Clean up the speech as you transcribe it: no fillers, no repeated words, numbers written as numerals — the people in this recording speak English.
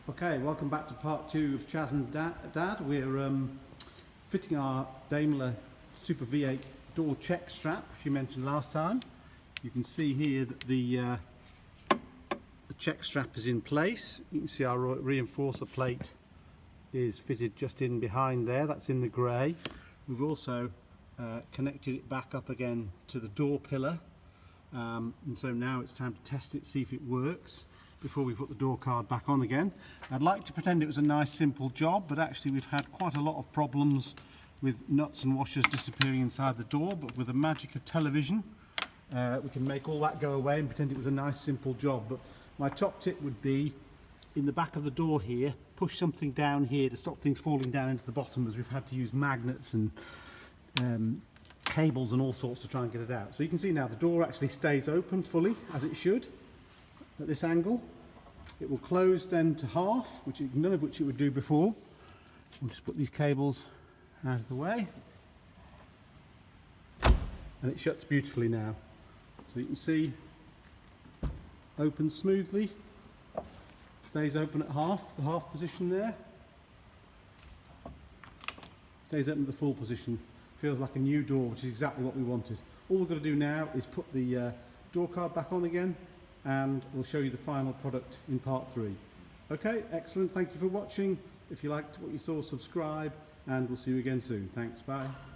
Okay, welcome back to part 2 of Chaz and Dad. We're fitting our Daimler Super V8 door check strap, which you mentioned last time. You can see here that the check strap is in place. You can see our reinforcer plate is fitted just in behind there, that's in the grey. We've also connected it back up again to the door pillar, and so now it's time to test it, see if it works before we put the door card back on again. I'd like to pretend it was a nice simple job, but actually we've had quite a lot of problems with nuts and washers disappearing inside the door, but with the magic of television we can make all that go away and pretend it was a nice simple job. But my top tip would be, in the back of the door here, push something down here to stop things falling down into the bottom, as we've had to use magnets and cables and all sorts to try and get it out. So you can see now the door actually stays open fully, as it should, at this angle. It will close then to half, none of which it would do before. We'll just put these cables out of the way, and it shuts beautifully now. So you can see, opens smoothly, stays open at half, the half position there, stays open at the full position. Feels like a new door, which is exactly what we wanted. All we've got to do now is put the door card back on again, and we'll show you the final product in part 3. Okay, excellent. Thank you for watching. If you liked what you saw, subscribe, and we'll see you again soon. Thanks, bye.